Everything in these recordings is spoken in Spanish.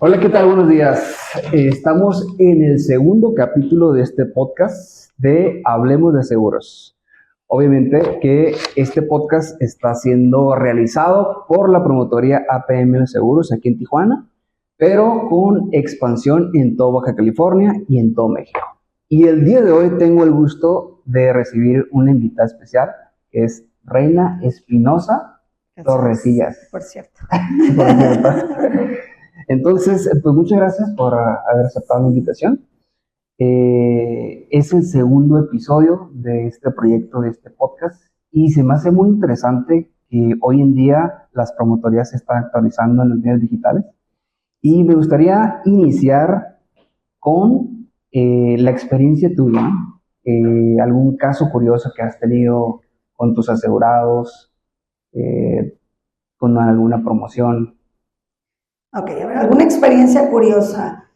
Hola, ¿qué tal? Buenos días. Estamos en el segundo capítulo de este podcast de Hablemos de Seguros. Obviamente que este podcast está siendo realizado por la promotoría APM Seguros aquí en Tijuana, pero con expansión en todo Baja California y en todo México. Y el día de hoy tengo el gusto de recibir una invitada especial, que es Reina Espinosa Torrecillas. Por cierto. Por cierto. Entonces, pues muchas gracias por haber aceptado la invitación. Es el segundo episodio de este proyecto, de este podcast, y se me hace muy interesante que hoy en día las promotorías se están actualizando en los medios digitales. Y me gustaría iniciar con la experiencia tuya, algún caso curioso que has tenido con tus asegurados, con alguna promoción. Ok, a ver, alguna experiencia curiosa.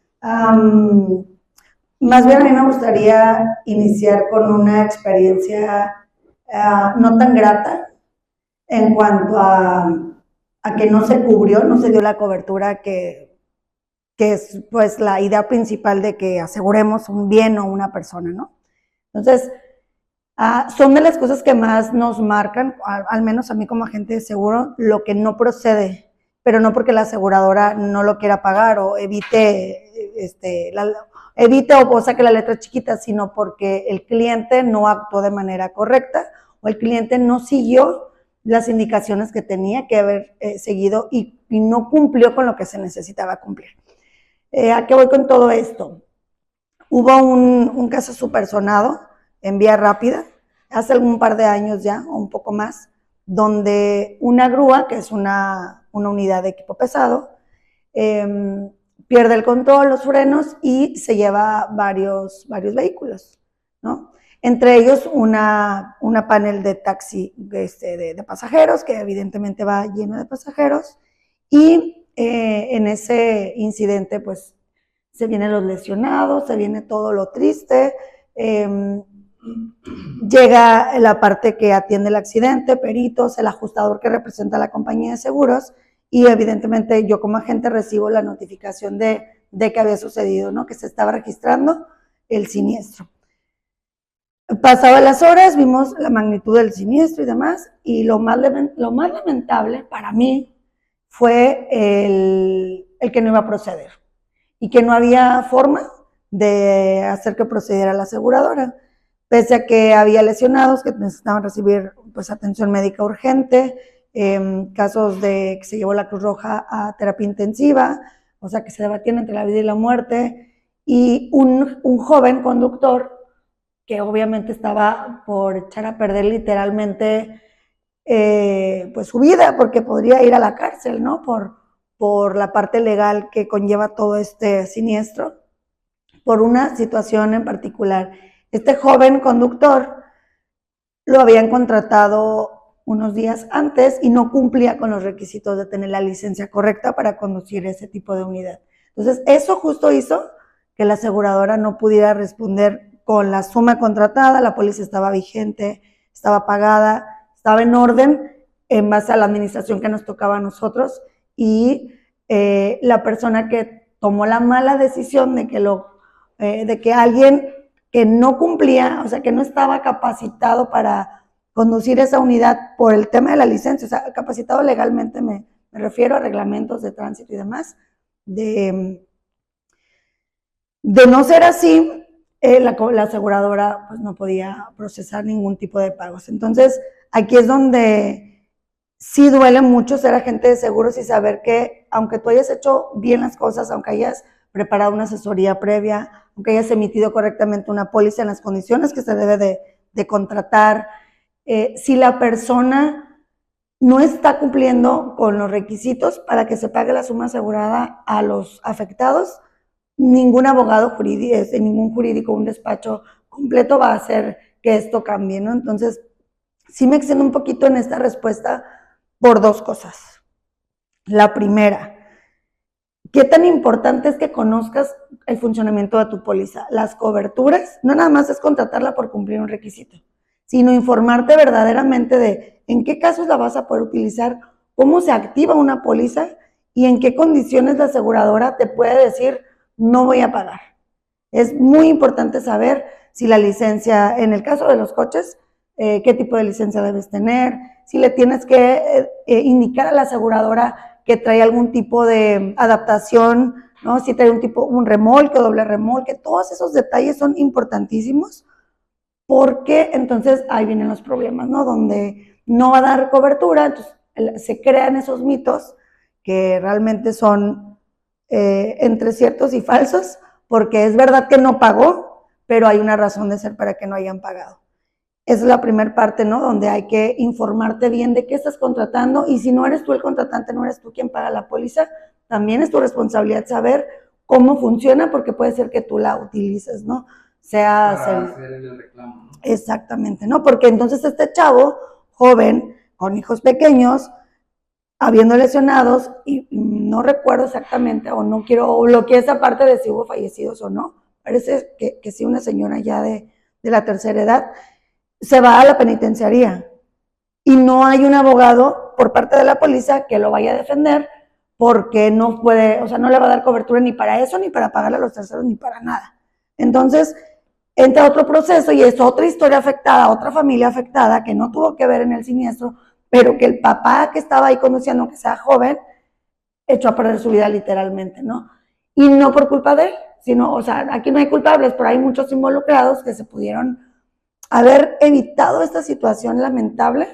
Más bien a mí me gustaría iniciar con una experiencia no tan grata en cuanto a que no se cubrió, no se dio la cobertura que es pues la idea principal de que aseguremos un bien o una persona, ¿no? Entonces, son de las cosas que más nos marcan, al menos a mí como agente de seguro, lo que no procede, pero no porque la aseguradora no lo quiera pagar o evite, o saque la letra chiquita, sino porque el cliente no actuó de manera correcta o el cliente no siguió las indicaciones que tenía que haber seguido y no cumplió con lo que se necesitaba cumplir. ¿A qué voy con todo esto? Hubo un caso súper sonado en vía rápida, hace algún par de años ya, o un poco más, donde una grúa, que es una unidad de equipo pesado, pierde el control, los frenos y se lleva varios vehículos, ¿no? Entre ellos una panel de taxi de pasajeros, que evidentemente va lleno de pasajeros, y en ese incidente pues se vienen los lesionados, se viene todo lo triste, llega la parte que atiende el accidente, peritos, el ajustador que representa a la compañía de seguros, y evidentemente yo como agente recibo la notificación de que había sucedido, ¿no? Que se estaba registrando el siniestro. Pasadas las horas, vimos la magnitud del siniestro y demás, y lo más lamentable para mí fue el que no iba a proceder y que no había forma de hacer que procediera la aseguradora, pese a que había lesionados que necesitaban recibir pues, atención médica urgente, casos de que se llevó la Cruz Roja a terapia intensiva, o sea, que se debatían entre la vida y la muerte, y un joven conductor que obviamente estaba por echar a perder literalmente pues su vida, porque podría ir a la cárcel, ¿no? Por la parte legal que conlleva todo este siniestro, por una situación en particular. Este joven conductor lo habían contratado unos días antes y no cumplía con los requisitos de tener la licencia correcta para conducir ese tipo de unidad. Entonces, eso justo hizo que la aseguradora no pudiera responder con la suma contratada, la póliza estaba vigente, estaba pagada, estaba en orden en base a la administración que nos tocaba a nosotros, y la persona que tomó la mala decisión de que alguien que no cumplía, o sea, que no estaba capacitado para conducir esa unidad por el tema de la licencia, o sea, capacitado legalmente me refiero a reglamentos de tránsito y demás, de no ser así, la aseguradora pues no podía procesar ningún tipo de pagos. Entonces, aquí es donde sí duele mucho ser agente de seguros y saber que aunque tú hayas hecho bien las cosas, aunque hayas preparado una asesoría previa, aunque hayas emitido correctamente una póliza en las condiciones que se debe de contratar, si la persona no está cumpliendo con los requisitos para que se pague la suma asegurada a los afectados, ningún abogado jurídico, ningún jurídico, un despacho completo va a hacer que esto cambie, ¿no? Entonces, sí me extiendo un poquito en esta respuesta por dos cosas. La primera, ¿qué tan importante es que conozcas el funcionamiento de tu póliza? Las coberturas, no nada más es contratarla por cumplir un requisito, sino informarte verdaderamente de en qué casos la vas a poder utilizar, cómo se activa una póliza y en qué condiciones la aseguradora te puede decir no voy a pagar. Es muy importante saber si la licencia, en el caso de los coches, qué tipo de licencia debes tener, si le tienes que indicar a la aseguradora que trae algún tipo de adaptación, ¿no? Si trae un remolque o doble remolque, todos esos detalles son importantísimos, porque entonces ahí vienen los problemas, ¿no? Donde no va a dar cobertura, entonces se crean esos mitos que realmente son entre ciertos y falsos, porque es verdad que no pagó, pero hay una razón de ser para que no hayan pagado. Esa es la primera parte, ¿no? Donde hay que informarte bien de qué estás contratando, y si no eres tú el contratante, no eres tú quien paga la póliza, también es tu responsabilidad saber cómo funciona, porque puede ser que tú la utilices, ¿no? Para hacer el reclamo, ¿no? Exactamente, ¿no? Porque entonces este chavo, joven, con hijos pequeños, habiendo lesionados, y no recuerdo exactamente, o no quiero bloquear esa parte de si hubo fallecidos o no, parece que sí, una señora ya de la tercera edad, se va a la penitenciaría y no hay un abogado por parte de la policía que lo vaya a defender, porque no puede, o sea, no le va a dar cobertura ni para eso, ni para pagarle a los terceros, ni para nada. Entonces, entra otro proceso y es otra historia afectada, otra familia afectada que no tuvo que ver en el siniestro, pero que el papá que estaba ahí conduciendo, que sea joven, echó a perder su vida literalmente, ¿no? Y no por culpa de él, sino, o sea, aquí no hay culpables, pero hay muchos involucrados que se pudieron haber evitado esta situación lamentable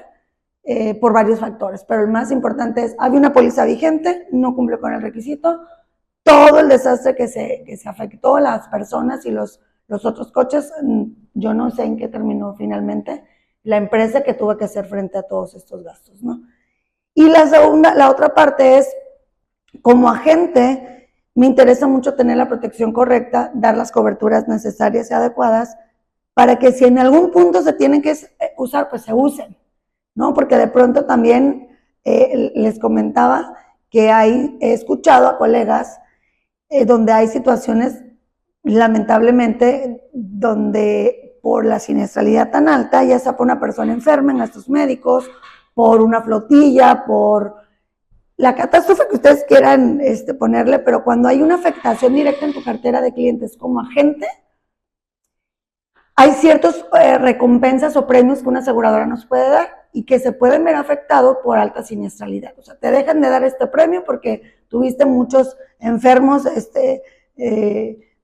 por varios factores, pero el más importante es, había una póliza vigente, no cumplió con el requisito, todo el desastre que se afectó a las personas y los otros coches, yo no sé en qué terminó finalmente la empresa que tuvo que hacer frente a todos estos gastos, ¿no? Y la otra parte es, como agente, me interesa mucho tener la protección correcta, dar las coberturas necesarias y adecuadas, para que si en algún punto se tienen que usar, pues se usen, ¿no? Porque de pronto también les comentaba que he escuchado a colegas donde hay situaciones, lamentablemente, donde por la siniestralidad tan alta, ya sea por una persona enferma en gastos médicos, por una flotilla, por la catástrofe que ustedes quieran ponerle, pero cuando hay una afectación directa en tu cartera de clientes como agente, hay ciertas recompensas o premios que una aseguradora nos puede dar y que se pueden ver afectados por alta siniestralidad. O sea, te dejan de dar este premio porque tuviste muchos enfermos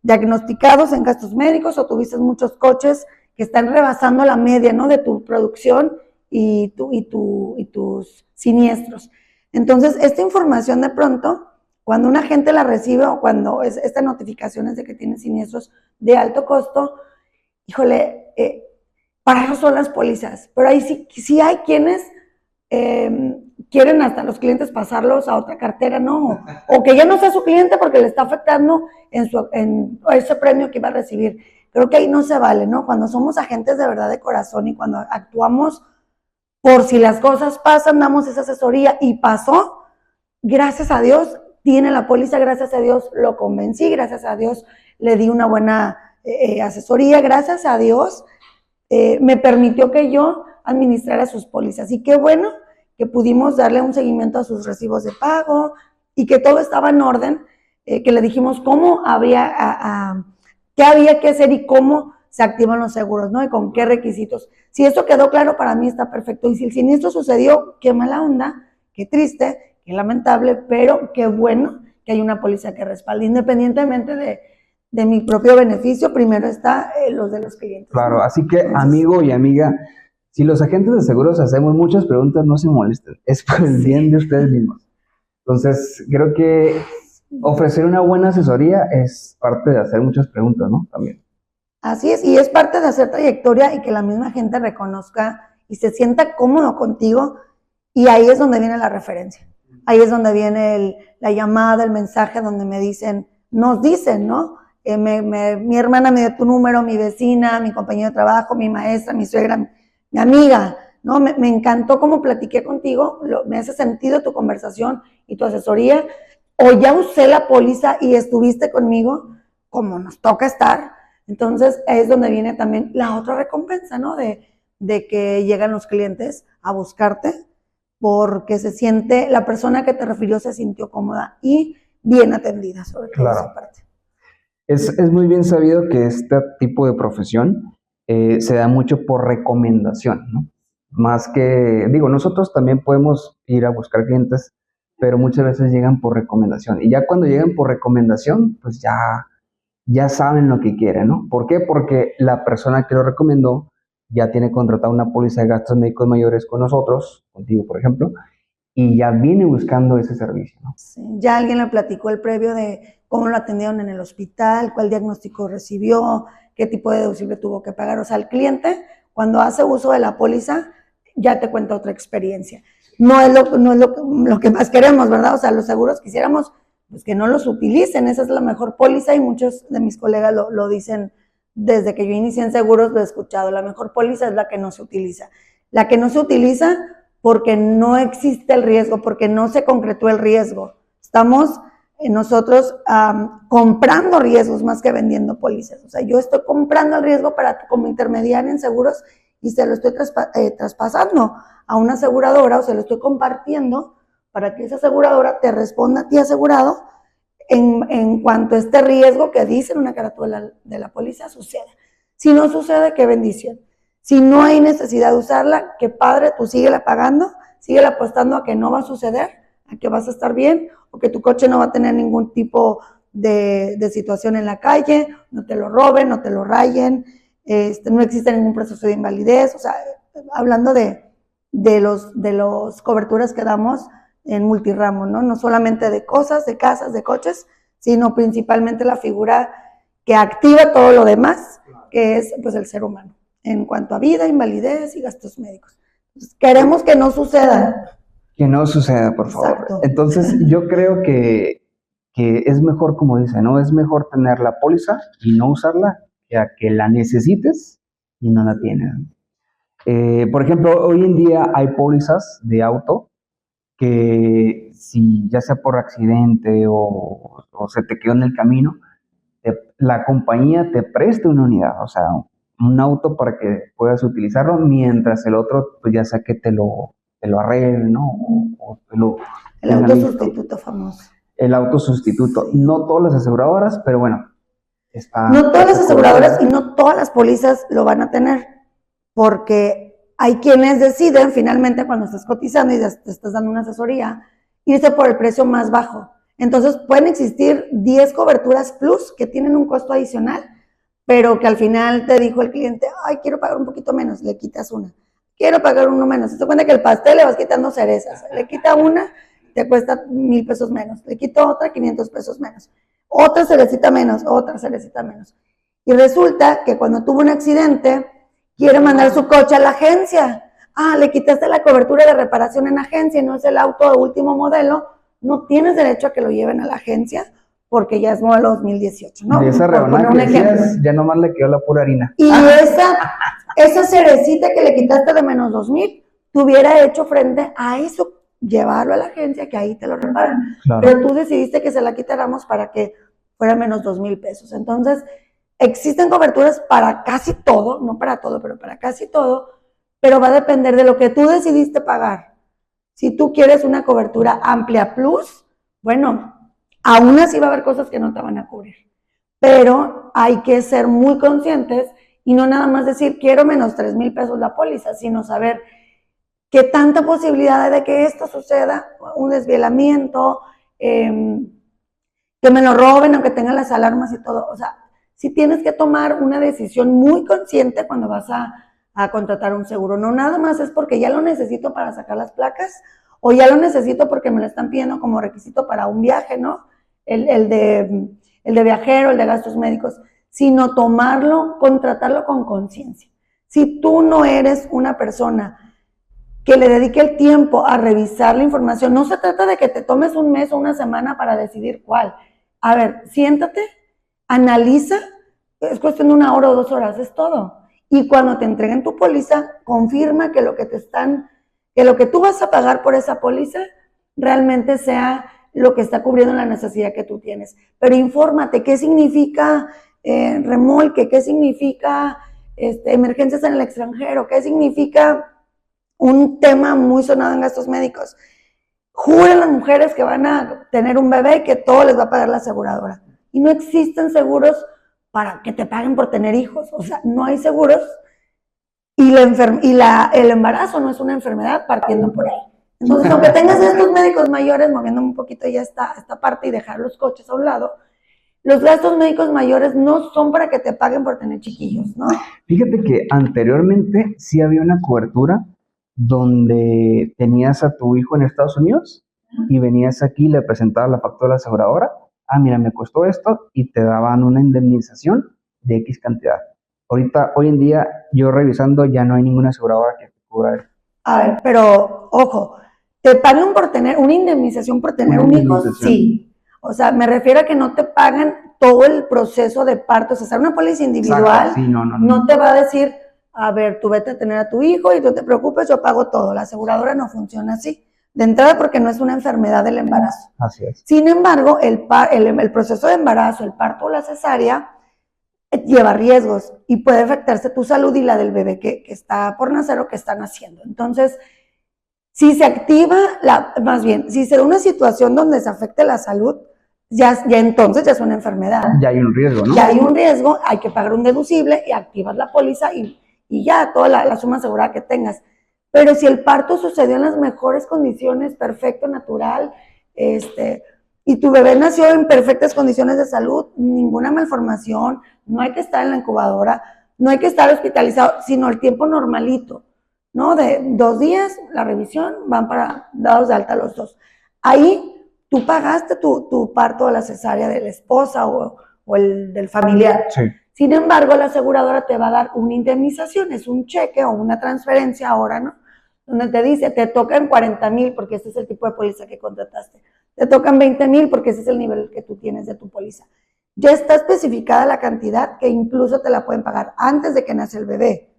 diagnosticados en gastos médicos, o tuviste muchos coches que están rebasando la media, ¿no?, de tu producción y tus siniestros. Entonces, esta información de pronto, cuando una agente la recibe o cuando estas notificaciones de que tiene siniestros de alto costo, híjole, para eso son las pólizas, pero ahí sí hay quienes quieren hasta los clientes pasarlos a otra cartera, ¿no? O que ya no sea su cliente porque le está afectando en ese premio que iba a recibir. Creo que ahí no se vale, ¿no? Cuando somos agentes de verdad de corazón y cuando actuamos por si las cosas pasan, damos esa asesoría y pasó, gracias a Dios, tiene la póliza, gracias a Dios lo convencí, gracias a Dios le di una buena asesoría, gracias a Dios me permitió que yo administrara sus pólizas. Y qué bueno que pudimos darle un seguimiento a sus recibos de pago y que todo estaba en orden, que le dijimos cómo qué había que hacer y cómo se activan los seguros, ¿no? Y con qué requisitos. Si eso quedó claro, para mí está perfecto. Y si el siniestro sucedió, qué mala onda, qué triste, qué lamentable, pero qué bueno que hay una póliza que respalde, independientemente de mi propio beneficio, primero está los de los clientes. Claro, así que amigo y amiga, si los agentes de seguros hacemos muchas preguntas, no se molesten, es por el bien de ustedes mismos. Entonces, creo que ofrecer una buena asesoría es parte de hacer muchas preguntas, ¿no? También. Así es, y es parte de hacer trayectoria y que la misma gente reconozca y se sienta cómodo contigo, y ahí es donde viene la referencia. Ahí es donde viene la llamada, el mensaje, donde nos dicen, ¿no? Mi hermana me dio tu número, mi vecina, mi compañero de trabajo, mi maestra, mi suegra, mi amiga, ¿no? Me encantó cómo platiqué contigo, me hace sentido tu conversación y tu asesoría, o ya usé la póliza y estuviste conmigo, como nos toca estar. Entonces es donde viene también la otra recompensa, ¿no? De que llegan los clientes a buscarte, porque la persona que te refirió se sintió cómoda y bien atendida, sobre todo esa parte. Es muy bien sabido que este tipo de profesión se da mucho por recomendación, ¿no? Más que, digo, nosotros también podemos ir a buscar clientes, pero muchas veces llegan por recomendación. Y ya cuando llegan por recomendación, pues ya saben lo que quieren, ¿no? ¿Por qué? Porque la persona que lo recomendó ya tiene contratada una póliza de gastos médicos mayores con nosotros, contigo, por ejemplo, y ya viene buscando ese servicio, ¿no? Sí, ya alguien le platicó el previo de cómo lo atendieron en el hospital, cuál diagnóstico recibió, qué tipo de deducible tuvo que pagar. O sea, el cliente, cuando hace uso de la póliza, ya te cuenta otra experiencia. No es lo que más queremos, ¿verdad? O sea, los seguros quisiéramos pues, que no los utilicen. Esa es la mejor póliza y muchos de mis colegas lo dicen desde que yo inicié en seguros, lo he escuchado. La mejor póliza es la que no se utiliza. La que no se utiliza porque no existe el riesgo, porque no se concretó el riesgo. Estamos nosotros comprando riesgos más que vendiendo pólizas. O sea, yo estoy comprando el riesgo como intermediaria en seguros y se lo estoy traspasando a una aseguradora o se lo estoy compartiendo para que esa aseguradora te responda a ti asegurado en cuanto a este riesgo que dice en una carátula de la póliza suceda. Si no sucede, qué bendición. Si no hay necesidad de usarla, qué padre, tú síguela pagando, síguela apostando a que no va a suceder, a que vas a estar bien, o que tu coche no va a tener ningún tipo de situación en la calle, no te lo roben, no te lo rayen, no existe ningún proceso de invalidez. O sea, hablando de los coberturas que damos en multiramo, ¿no? No solamente de cosas, de casas, de coches, sino principalmente la figura que activa todo lo demás, que es pues el ser humano, en cuanto a vida, invalidez y gastos médicos. Entonces, queremos que no suceda. Que no suceda, por favor. Exacto. Entonces, yo creo que es mejor, como dice, ¿no? Es mejor tener la póliza y no usarla que a que la necesites y no la tienes. Por ejemplo, hoy en día hay pólizas de auto que si ya sea por accidente o se te quedó en el camino, la compañía te presta una unidad, o sea, un auto para que puedas utilizarlo mientras el otro, pues ya sea que te lo arregle, ¿no? O te lo el auto sustituto famoso. El auto sustituto. Sí. No todas las aseguradoras, pero bueno, está. No todas las aseguradoras y no todas las pólizas lo van a tener, porque hay quienes deciden finalmente cuando estás cotizando y te estás dando una asesoría, irse por el precio más bajo. Entonces pueden existir 10 coberturas plus que tienen un costo adicional, pero que al final te dijo el cliente, ay, quiero pagar un poquito menos, le quitas una. Quiero pagar uno menos. Se cuenta que el pastel le vas quitando cerezas. Le quita una, te cuesta 1,000 pesos menos. Le quito otra, 500 pesos menos. Otra cerecita menos, otra cerecita menos. Y resulta que cuando tuvo un accidente, quiere mandar su coche a la agencia. Ah, le quitaste la cobertura de reparación en agencia, no es el auto de último modelo. No tienes derecho a que lo lleven a la agencia porque ya es modelo 2018, ¿no? De esa rebanada que decías, ya nomás le quedó la pura harina. Y esa cerecita que le quitaste de menos 2,000, te hubiera hecho frente a eso, llevarlo a la agencia que ahí te lo reparan. Claro. Pero tú decidiste que se la quitáramos para que fuera menos 2,000 pesos. Entonces, existen coberturas para casi todo, no para todo, pero para casi todo, pero va a depender de lo que tú decidiste pagar. Si tú quieres una cobertura amplia plus, bueno, aún así va a haber cosas que no te van a cubrir. Pero hay que ser muy conscientes y no nada más decir, quiero menos 3,000 pesos la póliza, sino saber qué tanta posibilidad hay de que esto suceda, un desvielamiento, que me lo roben, aunque tengan las alarmas y todo. O sea, sí tienes que tomar una decisión muy consciente cuando vas a contratar un seguro. No nada más es porque ya lo necesito para sacar las placas o ya lo necesito porque me lo están pidiendo como requisito para un viaje, ¿no? El de viajero, el de gastos médicos, sino tomarlo, contratarlo con conciencia. Si tú no eres una persona que le dedique el tiempo a revisar la información, no se trata de que te tomes un mes o una semana para decidir cuál. A ver, siéntate, analiza, es cuestión de 1 hora o 2 horas, es todo. Y cuando te entreguen tu póliza, confirma que lo que tú vas a pagar por esa póliza realmente sea lo que está cubriendo la necesidad que tú tienes. Pero infórmate, ¿qué significa remolque? ¿Qué significa emergencias en el extranjero? ¿Qué significa un tema muy sonado en gastos médicos. Juran las mujeres que van a tener un bebé y que todo les va a pagar la aseguradora. Y no existen seguros para que te paguen por tener hijos. O sea, no hay seguros. Y el embarazo no es una enfermedad, partiendo por ahí. Entonces, aunque tengas estos médicos mayores, moviéndome un poquito ya esta parte y dejar los coches a un lado, los gastos médicos mayores no son para que te paguen por tener chiquillos, ¿no? Fíjate que anteriormente sí había una cobertura donde tenías a tu hijo en Estados Unidos y venías aquí y le presentabas la factura a la aseguradora. Ah, mira, me costó esto y te daban una indemnización de X cantidad. Ahorita, hoy en día, yo revisando, ya no hay ninguna aseguradora que te cubra esto. A ver, pero ojo, ¿te pagan por tener una indemnización por tener un hijo? Sí. O sea, me refiero a que no te pagan todo el proceso de parto. O sea, una póliza individual. Exacto, sí, no te va a decir, a ver, tú vete a tener a tu hijo y no te preocupes, yo pago todo. La aseguradora no funciona así. De entrada, porque no es una enfermedad del embarazo. Así es. Sin embargo, el proceso de embarazo, el parto o la cesárea, lleva riesgos y puede afectarse tu salud y la del bebé que está por nacer o que está naciendo. Entonces, si se activa, más bien, si se da una situación donde se afecte la salud, ya entonces ya es una enfermedad. Ya hay un riesgo, ¿no? Ya hay un riesgo, hay que pagar un deducible y activas la póliza y ya toda la suma asegurada que tengas. Pero si el parto sucedió en las mejores condiciones, perfecto, natural, y tu bebé nació en perfectas condiciones de salud, ninguna malformación, no hay que estar en la incubadora, no hay que estar hospitalizado, sino el tiempo normalito, ¿no? De 2 días, la revisión, van para dados de alta los 2. Ahí tú pagaste tu parto o la cesárea de la esposa o el del familiar. Sí. Sin embargo, la aseguradora te va a dar una indemnización, es un cheque o una transferencia ahora, ¿no? Donde te dice, te tocan 40,000 porque este es el tipo de póliza que contrataste. Te tocan 20,000 porque ese es el nivel que tú tienes de tu póliza. Ya está especificada la cantidad que incluso te la pueden pagar antes de que nace el bebé,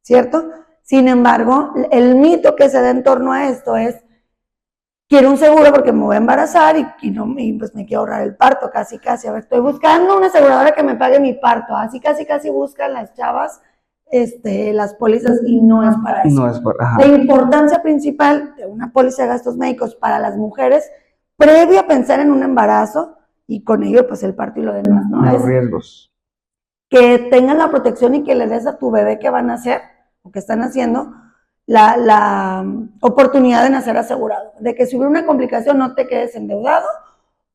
¿cierto? Sin embargo, el mito que se da en torno a esto es, quiero un seguro porque me voy a embarazar y pues me quiero ahorrar el parto, casi. A ver, estoy buscando una aseguradora que me pague mi parto, así casi buscan las chavas las pólizas y no es para eso. No es para, la importancia principal de una póliza de gastos médicos para las mujeres, previo a pensar en un embarazo y con ello pues el parto y lo demás, ¿no? Los riesgos. Que tengan la protección y que le des a tu bebé que van a hacer o que están haciendo la oportunidad de nacer asegurado, de que si hubiera una complicación no te quedes endeudado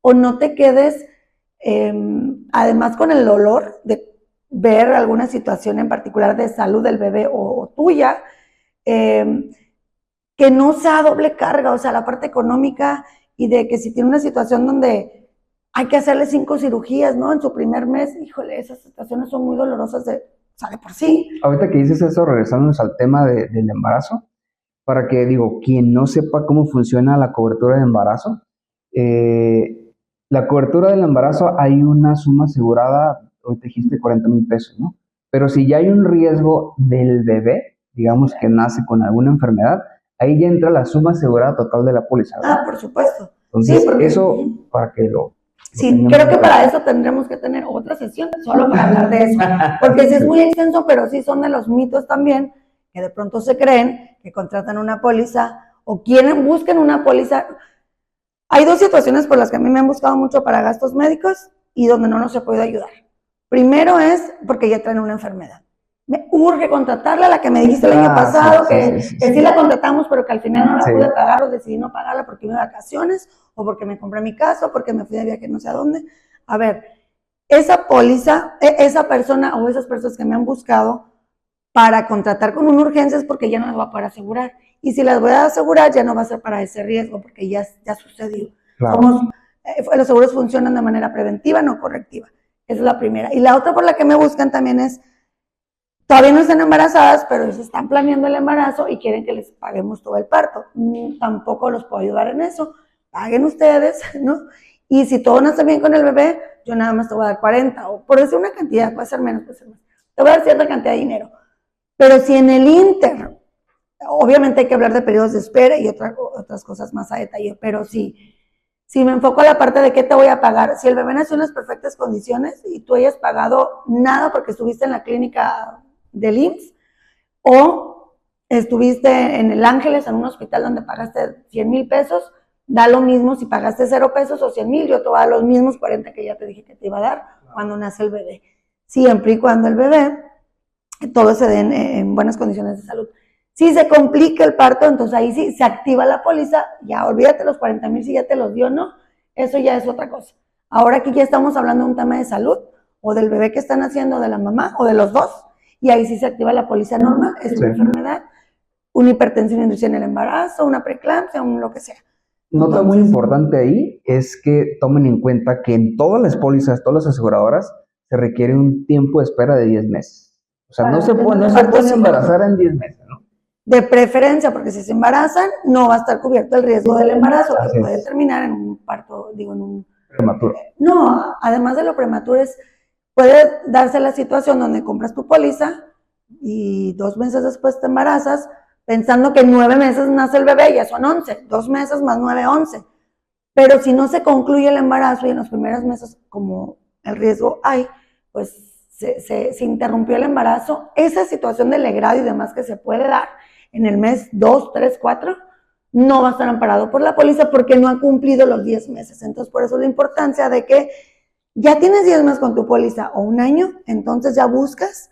o no te quedes además con el dolor de ver alguna situación en particular de salud del bebé o tuya, que no sea doble carga, o sea, la parte económica y de que si tiene una situación donde hay que hacerle 5 cirugías, ¿no? En su primer mes, híjole, esas situaciones son muy dolorosas de por sí. Ahorita que dices eso, regresándonos al tema del embarazo, para que, digo, quien no sepa cómo funciona la cobertura de embarazo, la cobertura del embarazo hay una suma asegurada, hoy te dijiste 40,000 pesos, ¿no? Pero si ya hay un riesgo del bebé, digamos que nace con alguna enfermedad, ahí ya entra la suma asegurada total de la póliza, ¿verdad? Por supuesto. Entonces, sí, porque eso para que lo sí, creo que para eso tendremos que tener otra sesión solo para hablar de eso, porque sí es muy extenso, pero sí son de los mitos también, que de pronto se creen que contratan una póliza o busquen una póliza. Hay 2 situaciones por las que a mí me han buscado mucho para gastos médicos y donde no nos he podido ayudar. Primero es porque ya traen una enfermedad. Me urge contratarla, la que me dijiste el año pasado, que sí la contratamos, pero que al final no la pude pagar o decidí no pagarla porque iba de vacaciones o porque me compré mi casa o porque me fui de viaje no sé a dónde. A ver, esa póliza, esa persona o esas personas que me han buscado para contratar con una urgencia es porque ya no las voy a poder asegurar. Y si las voy a asegurar ya no va a ser para ese riesgo porque ya sucedió. Claro. Los seguros funcionan de manera preventiva, no correctiva. Esa es la primera. Y la otra por la que me buscan también es, todavía no están embarazadas, pero se están planeando el embarazo y quieren que les paguemos todo el parto. Tampoco los puedo ayudar en eso. Paguen ustedes, ¿no? Y si todo nace bien con el bebé, yo nada más te voy a dar 40, o por decir una cantidad, puede ser menos, puede ser más. Te voy a dar cierta cantidad de dinero. Pero si en el inter, obviamente hay que hablar de periodos de espera y otras cosas más a detalle, pero si me enfoco a la parte de qué te voy a pagar, si el bebé nació en las perfectas condiciones y tú hayas pagado nada porque estuviste en la clínica del IMSS, o estuviste en el Ángeles, en un hospital donde pagaste 100,000 pesos, da lo mismo si pagaste 0 pesos o 100,000, yo te voy a dar los mismos 40 que ya te dije que te iba a dar cuando nace el bebé. Siempre y cuando el bebé, todo se dé en buenas condiciones de salud. Si se complica el parto, entonces ahí sí se activa la póliza, ya olvídate los 40,000 si ya te los dio o no, eso ya es otra cosa. Ahora aquí ya estamos hablando de un tema de salud, o del bebé que están haciendo, de la mamá, o de los dos, y ahí sí se activa la póliza normal, es una enfermedad, una hipertensión inducida en el embarazo, una preeclampsia, lo que sea. Nota muy importante ahí es que tomen en cuenta que en todas las pólizas, todas las aseguradoras, se requiere un tiempo de espera de 10 meses. O sea, no se pueden embarazar en 10 meses, ¿no? De preferencia, porque si se embarazan, no va a estar cubierto el riesgo del embarazo, que puede terminar en un parto, en un... prematuro. No, además de lo prematuro, puede darse la situación donde compras tu póliza y 2 meses después te embarazas, pensando que en 9 meses nace el bebé, ya son 11, 2 meses más 9, 11. Pero si no se concluye el embarazo y en los primeros meses, como el riesgo hay, pues se interrumpió el embarazo, esa situación de legrado y demás que se puede dar en el mes 2, 3, 4, no va a estar amparado por la póliza porque no ha cumplido los 10 meses. Entonces, por eso la importancia de que ya tienes 10 meses con tu póliza o 1 año, entonces ya buscas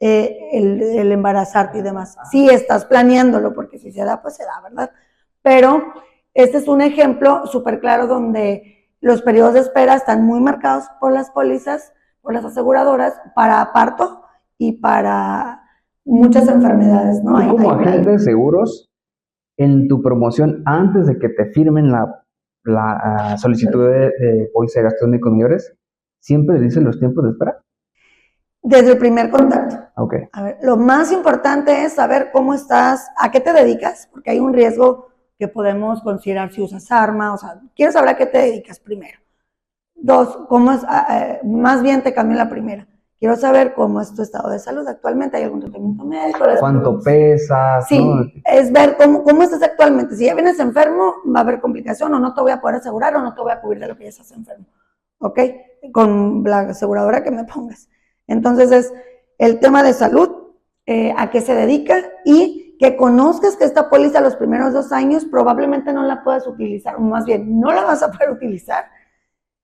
el embarazarte y demás. Si estás planeándolo, porque si se da, pues se da, ¿verdad? Pero este es un ejemplo súper claro donde los periodos de espera están muy marcados por las pólizas, por las aseguradoras, para parto y para muchas enfermedades, ¿no? Como agente de seguros, en tu promoción, antes de que te firmen la solicitud de póliza de gastos médicos mayores, ¿siempre les dicen los tiempos de espera? Desde el primer contacto. Okay. A ver, lo más importante es saber cómo estás, a qué te dedicas, porque hay un riesgo que podemos considerar si usas arma, o sea, quiero saber a qué te dedicas primero. 2, cómo es, más bien te cambio la primera. Quiero saber cómo es tu estado de salud actualmente, ¿hay algún tratamiento médico? ¿Cuánto pesas? Sí, ¿no? Es ver cómo estás actualmente. Si ya vienes enfermo, va a haber complicación, o no te voy a poder asegurar, o no te voy a cubrir de lo que ya estás enfermo. ¿Ok? Con la aseguradora que me pongas. Entonces es el tema de salud, a qué se dedica y que conozcas que esta póliza los primeros 2 años probablemente no la puedas utilizar, o más bien no la vas a poder utilizar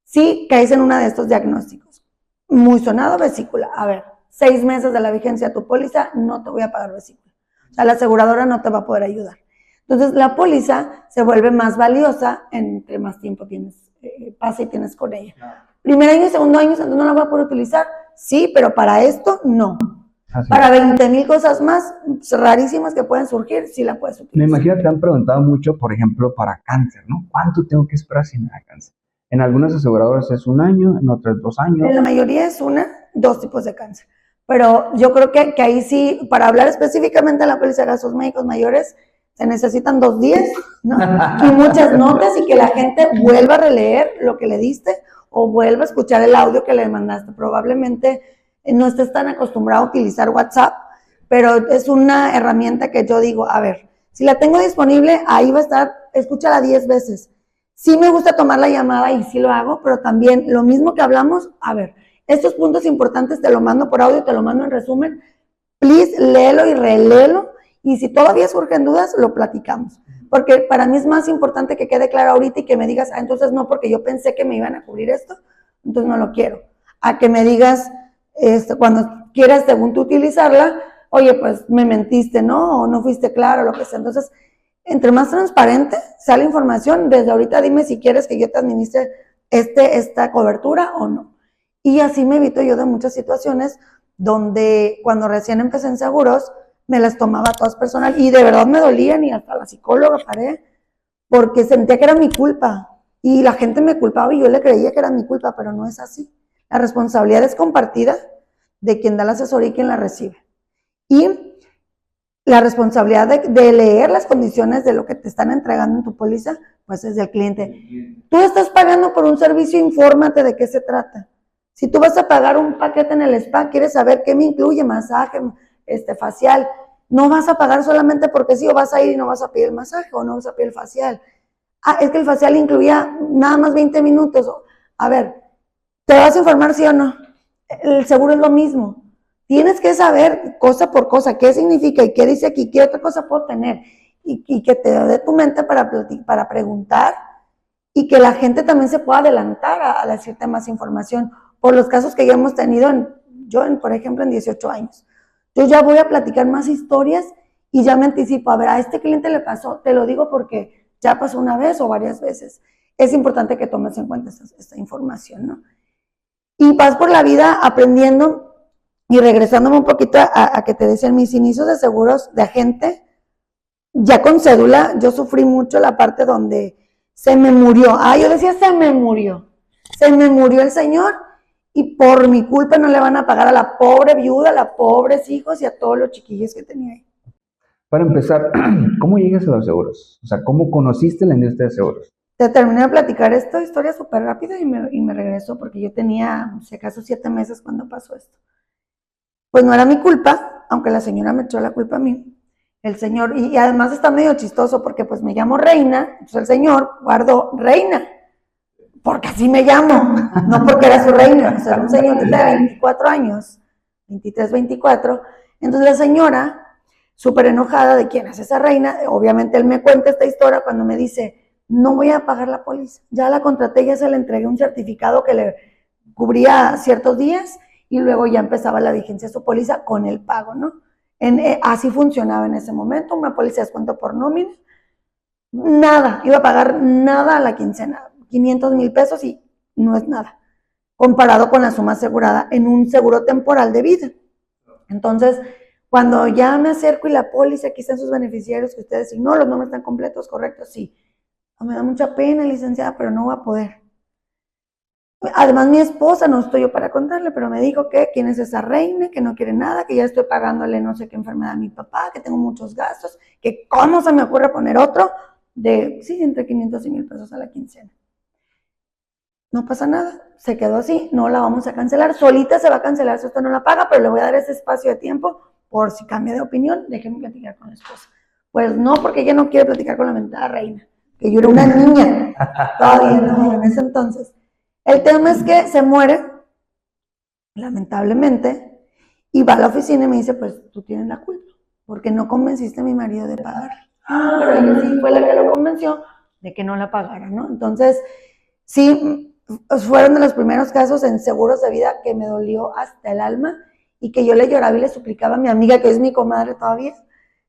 si caes en uno de estos diagnósticos. Muy sonado, vesícula. A ver, 6 meses de la vigencia de tu póliza, no te voy a pagar vesícula. O sea, la aseguradora no te va a poder ayudar. Entonces la póliza se vuelve más valiosa entre más tiempo pasa y tienes con ella. Primer año y segundo año, entonces no la voy a poder utilizar. Sí, pero para esto, no. Así para 20,000 cosas más rarísimas que pueden surgir, sí la puedes utilizar. Me imagino que te han preguntado mucho, por ejemplo, para cáncer, ¿no? ¿Cuánto tengo que esperar si me da cáncer? En algunas aseguradoras es 1 año, en otras 2 años. En la mayoría es 2 tipos de cáncer. Pero yo creo que ahí sí, para hablar específicamente de la póliza de gastos médicos mayores, se necesitan 2 días, ¿no? Y muchas notas y que la gente vuelva a releer lo que le diste o vuelva a escuchar el audio que le mandaste. Probablemente no estés tan acostumbrado a utilizar WhatsApp, pero es una herramienta que yo digo, a ver, si la tengo disponible, ahí va a estar, escúchala 10 veces. Sí me gusta tomar la llamada y sí lo hago, pero también lo mismo que hablamos, a ver, estos puntos importantes te lo mando por audio, te lo mando en resumen, please, léelo y reléelo, y si todavía surgen dudas, lo platicamos. Porque para mí es más importante que quede claro ahorita y que me digas, entonces no, porque yo pensé que me iban a cubrir esto, entonces no lo quiero. A que me digas, cuando quieras, según tú utilizarla, oye, pues me mentiste, ¿no? O no fuiste claro, lo que sea. Entonces, entre más transparente sea la información, desde ahorita dime si quieres que yo te administre esta cobertura o no. Y así me evito yo de muchas situaciones donde cuando recién empecé en seguros, me las tomaba todas personal y de verdad me dolían y hasta la psicóloga paré porque sentía que era mi culpa y la gente me culpaba y yo le creía que era mi culpa, pero no es así. La responsabilidad es compartida de quien da la asesoría y quien la recibe. Y la responsabilidad de leer las condiciones de lo que te están entregando en tu póliza, pues es del cliente. Tú estás pagando por un servicio, infórmate de qué se trata. Si tú vas a pagar un paquete en el spa, quieres saber qué me incluye, masaje, facial. No vas a pagar solamente porque sí, o vas a ir y no vas a pedir el masaje, o no vas a pedir el facial. Ah, es que el facial incluía nada más 20 minutos. A ver, ¿te vas a informar sí o no? El seguro es lo mismo. tienes que saber cosa por cosa qué significa y qué dice aquí, qué otra cosa puedo tener, y que te dé tu mente para preguntar, y que la gente también se pueda adelantar a decirte más información por los casos que ya hemos tenido, por ejemplo, en 18 años. Yo ya voy a platicar más historias y ya me anticipo, a ver, a este cliente le pasó, te lo digo porque ya pasó una vez o varias veces. Es importante que tomes en cuenta esta información, ¿no? Y vas por la vida aprendiendo y regresándome un poquito a que te decían mis inicios de seguros de agente, ya con cédula, yo sufrí mucho la parte donde se me murió. Yo decía, se me murió el señor y por mi culpa no le van a pagar a la pobre viuda, a los pobres hijos y a todos los chiquillos que tenía ahí. Para empezar, ¿cómo llegas a los seguros? O sea, ¿cómo conociste la industria de seguros? Te terminé de platicar esta historia súper rápido y me regresó porque yo tenía, si acaso, 7 meses cuando pasó esto. Pues no era mi culpa, aunque la señora me echó la culpa a mí. El señor, y además está medio chistoso porque pues me llamo Reina, entonces el señor guardó Reina, porque así me llamo, no porque era su reina, o sea, era un señor de 24 años, 23, 24, entonces la señora, súper enojada de quién es esa reina, obviamente él me cuenta esta historia cuando me dice, no voy a pagar la póliza, ya la contraté, ya se le entregué un certificado que le cubría ciertos días y luego ya empezaba la vigencia de su póliza con el pago, ¿no? Así funcionaba en ese momento, una póliza de descuento por nómina, nada, iba a pagar nada a la quincena, 500,000 pesos y no es nada, comparado con la suma asegurada en un seguro temporal de vida. Entonces, cuando ya me acerco y la póliza, aquí están sus beneficiarios, que ustedes dicen, no, los nombres están completos, correctos, sí. Me da mucha pena, licenciada, pero no voy a poder. Además, mi esposa, no estoy yo para contarle, pero me dijo que quién es esa reina, que no quiere nada, que ya estoy pagándole no sé qué enfermedad a mi papá, que tengo muchos gastos, que cómo se me ocurre poner otro de, sí, entre 500 y 1,000 pesos a la quincena. No pasa nada, se quedó así, no la vamos a cancelar, solita se va a cancelar si usted no la paga, pero le voy a dar ese espacio de tiempo por si cambia de opinión, déjeme platicar con la esposa. Pues no, porque ella no quiere platicar con la mentada reina, que yo era una niña, todavía no, en ese entonces. El tema es que se muere, lamentablemente, y va a la oficina y me dice, pues tú tienes la culpa, porque no convenciste a mi marido de pagar. Pero ella sí fue la que lo convenció de que no la pagara, ¿no? Entonces, sí, fueron de los primeros casos en seguros de vida que me dolió hasta el alma y que yo le lloraba y le suplicaba a mi amiga, que es mi comadre todavía,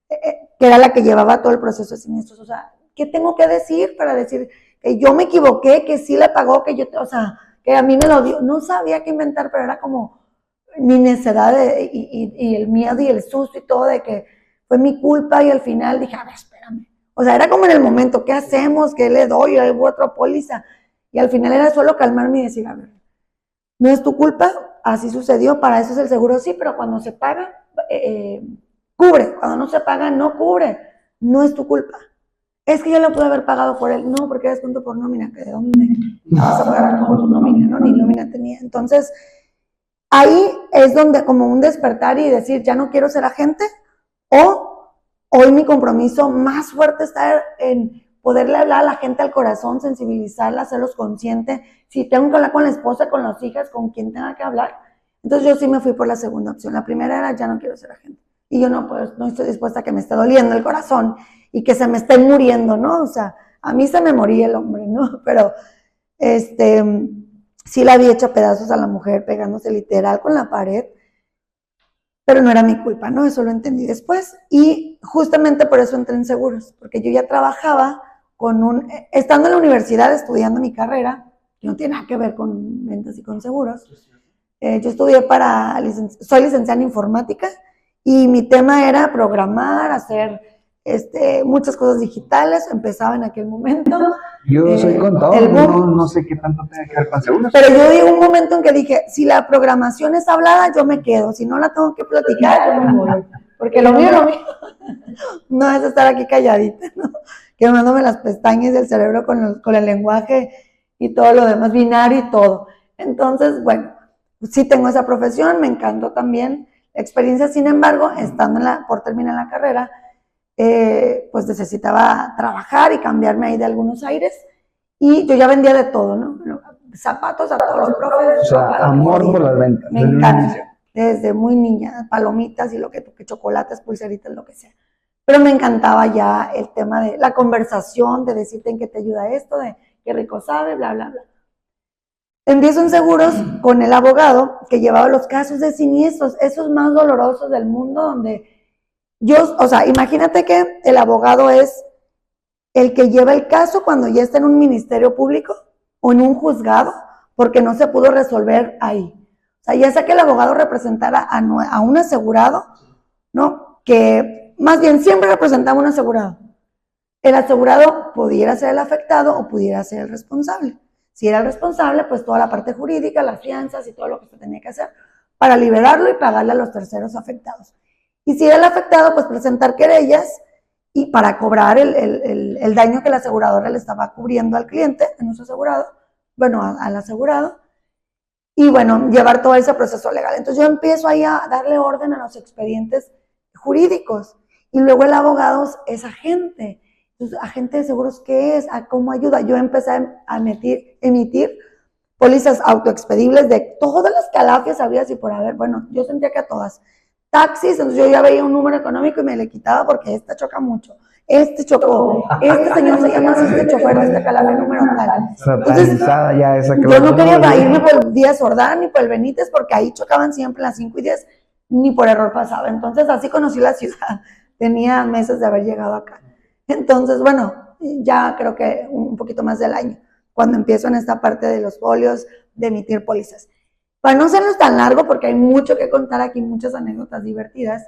que era la que llevaba todo el proceso de siniestros. O sea, ¿qué tengo que decir para decir que yo me equivoqué, que sí le pagó, que yo, o sea, que a mí me lo dio? No sabía qué inventar, pero era como mi necedad y el miedo y el susto y todo de que fue mi culpa y al final dije, a ver, espérame. O sea, era como en el momento, ¿qué hacemos? ¿Qué le doy? ¿Hay otra póliza? Y al final era solo calmarme y decir, a ver, no es tu culpa, así sucedió, para eso es el seguro, sí, pero cuando se paga, cubre, cuando no se paga, no cubre, no es tu culpa. Es que yo lo pude haber pagado por él, no, porque era descuento por nómina, que de dónde vas a pagar por tu nómina, ¿no? Ni nómina tenía. Entonces, ahí es donde como un despertar y decir, ya no quiero ser agente, o hoy mi compromiso más fuerte está en poderle hablar a la gente al corazón, sensibilizarla, hacerlos conscientes. Si tengo que hablar con la esposa, con las hijas, con quien tenga que hablar. Entonces yo sí me fui por la segunda opción. La primera era, ya no quiero ser agente. Y yo no estoy dispuesta a que me esté doliendo el corazón y que se me esté muriendo, ¿no? O sea, a mí se me moría el hombre, ¿no? Pero, sí la había hecho pedazos a la mujer, pegándose literal con la pared. Pero no era mi culpa, ¿no? Eso lo entendí después. Y justamente por eso entré en seguros, porque yo ya trabajaba estando en la universidad estudiando mi carrera, que no tiene nada que ver con ventas y con seguros. Yo estudié soy licenciada en informática y mi tema era programar, hacer muchas cosas digitales, empezaba en aquel momento. Yo soy contador, no sé qué tanto tiene que ver con seguros. Pero yo di un momento en que dije, si la programación es hablada, yo me quedo, si no la tengo que platicar, yo me voy. Porque lo mío no es estar aquí calladita, ¿no? Quemándome las pestañas del cerebro con el lenguaje y todo lo demás, binario y todo. Entonces, bueno, sí tengo esa profesión, me encantó también la experiencia. Sin embargo, estando por terminar la carrera, pues necesitaba trabajar y cambiarme ahí de algunos aires. Y yo ya vendía de todo, ¿no? Zapatos a todos los profes. O sea, amor por las ventas. Me encanta. desde muy niña, palomitas y lo que toque, chocolates, pulseritas, lo que sea. Pero me encantaba ya el tema de la conversación, de decirte en qué te ayuda esto, de qué rico sabe, bla, bla, bla. Empiezo en seguros con el abogado que llevaba los casos de siniestros, esos más dolorosos del mundo, donde o sea, imagínate que el abogado es el que lleva el caso cuando ya está en un ministerio público o en un juzgado, porque no se pudo resolver ahí. O sea, ya sea que el abogado representara a un asegurado, ¿no? Que más bien siempre representaba a un asegurado. El asegurado pudiera ser el afectado o pudiera ser el responsable. Si era el responsable, pues toda la parte jurídica, las fianzas y todo lo que se tenía que hacer para liberarlo y pagarle a los terceros afectados. Y si era el afectado, pues presentar querellas y para cobrar el daño que la aseguradora le estaba cubriendo al cliente, a nuestro asegurado, bueno, al asegurado, y bueno, llevar todo ese proceso legal. Entonces yo empiezo ahí a darle orden a los expedientes jurídicos y luego el abogado es agente. Entonces, agente de seguros, ¿qué es? ¿A cómo ayuda? Yo empecé a emitir pólizas autoexpedibles de todas las calafias habidas y por haber. Bueno, yo sentía que a todas. Taxis, entonces yo ya veía un número económico y me le quitaba porque esta choca mucho. Este chocó, este señor se llama así, este chofer de esta calafia número tal. Entonces, ya esa yo no quería irme por el Díaz Ordaz ni por el Benítez porque ahí chocaban siempre las 5 y 10, ni por error pasaba. Entonces así conocí la ciudad. Tenía meses de haber llegado acá. Entonces, bueno, ya creo que un poquito más del año, cuando empiezo en esta parte de los folios, de emitir pólizas. Para no hacerlos tan largo, porque hay mucho que contar aquí, muchas anécdotas divertidas,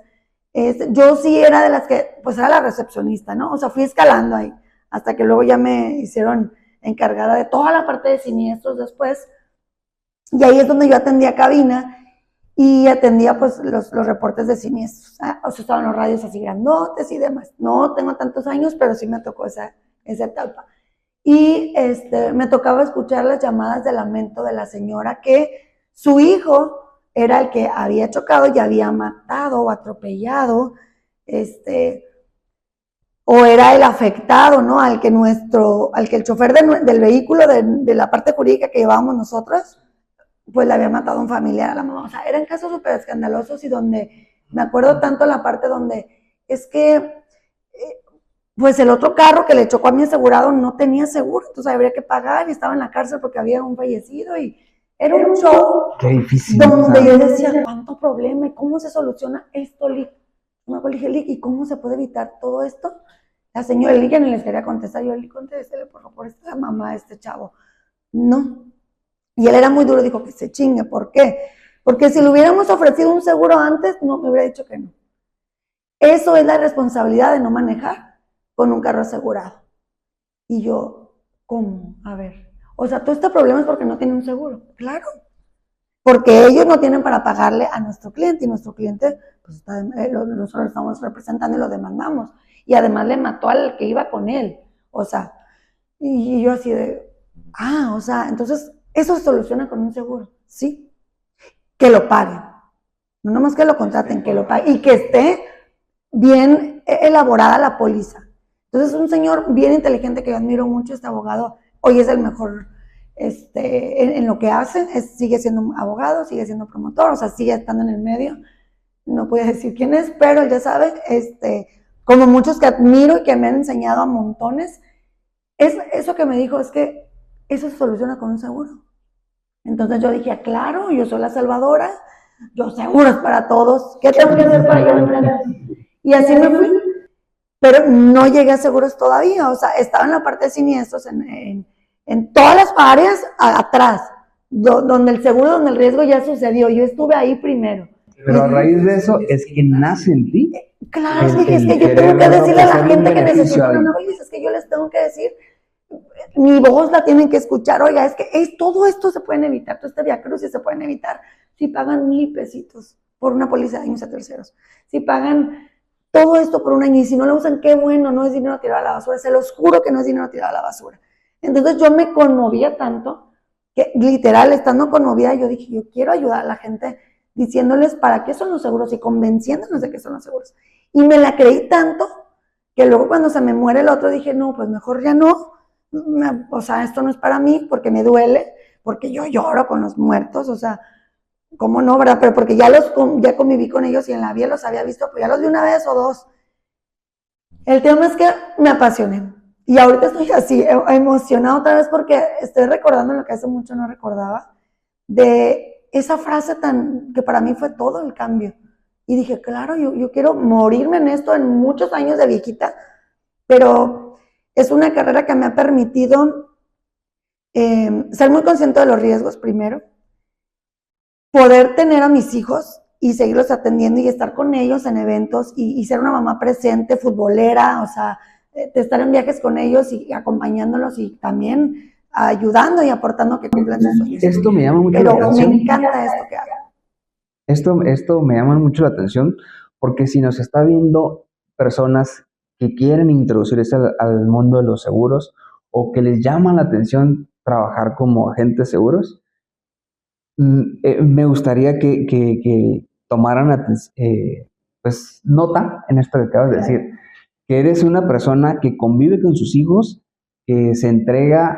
yo sí era de las que, pues era la recepcionista, ¿no? O sea, fui escalando ahí, hasta que luego ya me hicieron encargada de toda la parte de siniestros después, y ahí es donde yo atendía cabina, y atendía pues los reportes de siniestros. O sea, estaban los radios así grandotes y demás. No tengo tantos años, pero sí me tocó esa etapa. Y me tocaba escuchar las llamadas de lamento de la señora que su hijo era el que había chocado y había matado o atropellado, o era el afectado, ¿no? Al que el chofer del vehículo de la parte jurídica que llevábamos nosotros, pues le había matado a un familiar a la mamá. O sea, eran casos súper escandalosos y donde me acuerdo tanto la parte donde es que pues el otro carro que le chocó a mi asegurado no tenía seguro, entonces habría que pagar y estaba en la cárcel porque había un fallecido y era un show. Qué difícil. Donde yo decía, ¿cuánto problema? ¿Y cómo se soluciona esto, Lick? Me dije, Lick, ¿y cómo se puede evitar todo esto? La señora Lick ya no les quería contestar. Yo, Lick, contéstele, por favor, esta es la mamá de este chavo. No. Y él era muy duro, dijo que se chingue. ¿Por qué? Porque si le hubiéramos ofrecido un seguro antes, no me hubiera dicho que no. Eso es la responsabilidad de no manejar con un carro asegurado. Y yo, ¿cómo? A ver. O sea, todo este problema es porque no tiene un seguro. Claro. Porque ellos no tienen para pagarle a nuestro cliente. Y nuestro cliente, pues nosotros lo estamos representando y lo demandamos. Y además le mató al que iba con él. O sea, y yo así de, o sea, entonces eso se soluciona con un seguro. Sí. Que lo paguen. No nomás que lo contraten, que lo paguen. Y que esté bien elaborada la póliza. Entonces, un señor bien inteligente que yo admiro mucho, este abogado, hoy es el mejor en lo que hace, sigue siendo un abogado, sigue siendo promotor, o sea, sigue estando en el medio. No puedo decir quién es, pero él ya sabe, como muchos que admiro y que me han enseñado a montones, eso que me dijo es que eso se soluciona con un seguro. Entonces yo dije, claro, yo soy la salvadora, yo seguros para todos, ¿qué tengo que hacer para yo entender? Y así me fui, pero no llegué a seguros todavía, o sea, estaba en la parte de siniestros, en todas las áreas atrás, donde el seguro, donde el riesgo ya sucedió, yo estuve ahí primero. Pero a raíz de eso es que nace en ti. Claro, dije, es que yo tengo que decirle a la gente que necesita una póliza, es que yo les tengo que decir, mi voz la tienen que escuchar, oiga, es que todo esto se pueden evitar, todo este viacrucis se pueden evitar si pagan 1,000 pesitos por una póliza de daños a terceros, si pagan todo esto por un año y si no lo usan, qué bueno, no es dinero tirado a la basura, se los juro que no es dinero tirado a la basura. Entonces yo me conmovía tanto que literal, estando conmovida, yo dije, yo quiero ayudar a la gente diciéndoles para qué son los seguros y convenciéndonos de qué son los seguros. Y me la creí tanto que luego cuando se me muere el otro dije, no, pues mejor ya no, o sea, esto no es para mí porque me duele, porque yo lloro con los muertos, o sea, ¿cómo no, verdad? Pero porque ya conviví con ellos y en la vida los había visto, pues ya los vi una vez o dos. El tema es que me apasioné. Y ahorita estoy así, emocionada otra vez porque estoy recordando lo que hace mucho no recordaba, de esa frase que para mí fue todo el cambio. Y dije, claro, yo quiero morirme en esto en muchos años de viejita, pero es una carrera que me ha permitido ser muy consciente de los riesgos primero, poder tener a mis hijos y seguirlos atendiendo y estar con ellos en eventos y ser una mamá presente, futbolera, o sea, de estar en viajes con ellos y acompañándolos y también ayudando y aportando a que cumplan sus sueños. Esto me llama mucho la Pero atención. me encanta esto que hago. Esto me llama mucho la atención porque si nos está viendo personas que quieren introducirse al mundo de los seguros o que les llama la atención trabajar como agentes seguros, me gustaría que tomaran pues, nota en esto que acabas de decir, que eres una persona que convive con sus hijos, que se entrega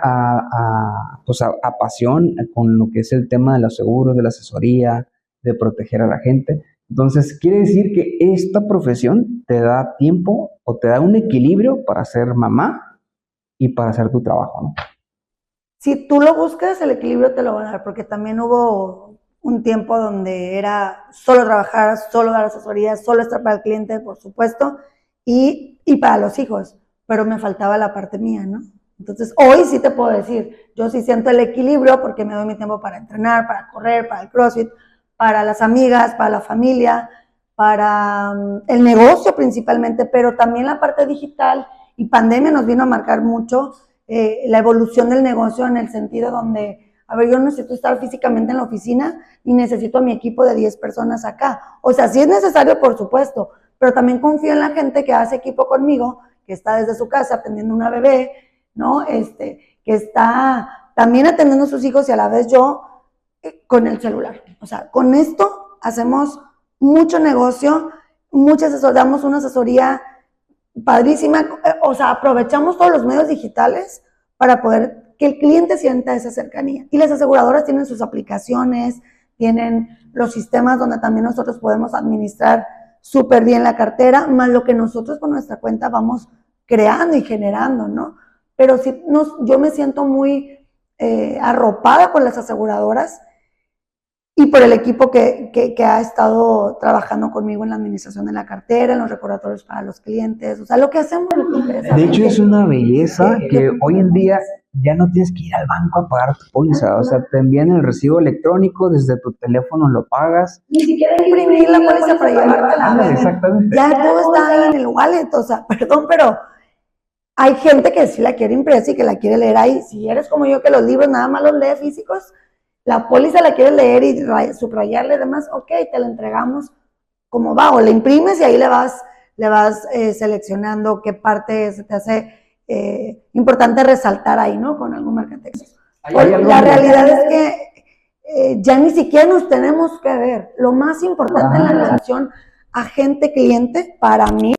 pues a pasión con lo que es el tema de los seguros, de la asesoría, de proteger a la gente. Entonces, quiere decir que esta profesión te da tiempo o te da un equilibrio para ser mamá y para hacer tu trabajo, ¿no? Si tú lo buscas, el equilibrio te lo va a dar, porque también hubo un tiempo donde era solo trabajar, solo dar asesoría, solo estar para el cliente, por supuesto, y para los hijos, pero me faltaba la parte mía, ¿no? Entonces, hoy sí te puedo decir, yo sí siento el equilibrio porque me doy mi tiempo para entrenar, para correr, para el CrossFit, para las amigas, para la familia, para el negocio principalmente, pero también la parte digital, y pandemia nos vino a marcar mucho la evolución del negocio en el sentido donde, a ver, yo no necesito estar físicamente en la oficina ni necesito a mi equipo de 10 personas acá. O sea, sí es necesario, por supuesto, pero también confío en la gente que hace equipo conmigo, que está desde su casa atendiendo una bebé, ¿no? Que está también atendiendo a sus hijos y a la vez yo con el celular. O sea, con esto hacemos mucho negocio, damos una asesoría padrísima, o sea, aprovechamos todos los medios digitales para poder que el cliente sienta esa cercanía. Y las aseguradoras tienen sus aplicaciones, tienen los sistemas donde también nosotros podemos administrar súper bien la cartera, más lo que nosotros por nuestra cuenta vamos creando y generando, ¿no? Pero sí, yo me siento muy arropada por las aseguradoras y por el equipo que ha estado trabajando conmigo en la administración de la cartera, en los recordatorios para los clientes, o sea, lo que hacemos. De hecho, es una belleza que hoy en día ya no tienes que ir al banco a pagar tu póliza, o sea, te envían el recibo electrónico, desde tu teléfono lo pagas. Ni siquiera imprimir la póliza para llevártela. Exactamente. Ya todo está ahí en el wallet, o sea, perdón, pero hay gente que sí la quiere impresa y que la quiere leer ahí. Si eres como yo que los libros nada más los lee físicos, la póliza la quieres leer y subrayarle demás, ok, te la entregamos como va, o la imprimes y ahí le vas seleccionando qué parte se te hace importante resaltar ahí, ¿no? Con algún marcatexto. La realidad es que ya ni siquiera nos tenemos que ver. Lo más importante en la relación agente-cliente para mí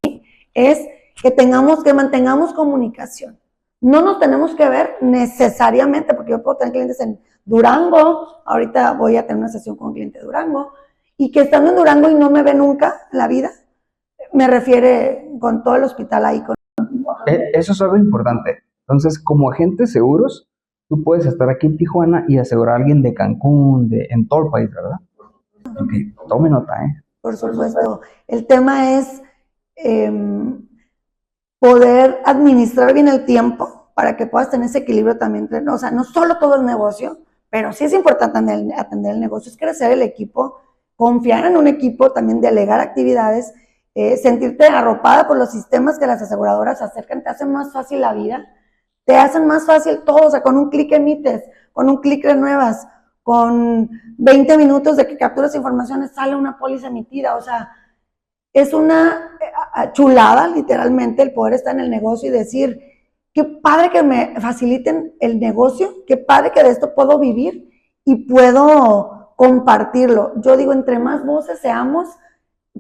es que mantengamos comunicación. No nos tenemos que ver necesariamente, porque yo puedo tener clientes en Durango, ahorita voy a tener una sesión con un cliente de Durango, y que estando en Durango y no me ve nunca en la vida, me refiere con todo el hospital ahí. Eso es algo importante. Entonces, como agentes seguros, tú puedes estar aquí en Tijuana y asegurar a alguien de Cancún, en todo el país, ¿verdad? Ok, tome nota, ¿eh? Por supuesto. El tema es poder administrar bien el tiempo para que puedas tener ese equilibrio también. O sea, no solo todo el negocio, pero sí es importante atender el negocio, es crecer el equipo, confiar en un equipo, también delegar actividades, sentirte arropada por los sistemas que las aseguradoras acercan, te hacen más fácil la vida, te hacen más fácil todo, o sea, con un clic emites, con un clic renuevas, con 20 minutos de que capturas informaciones sale una póliza emitida, o sea, es una chulada literalmente el poder estar en el negocio y decir, qué padre que me faciliten el negocio, qué padre que de esto puedo vivir y puedo compartirlo. Yo digo, entre más voces seamos,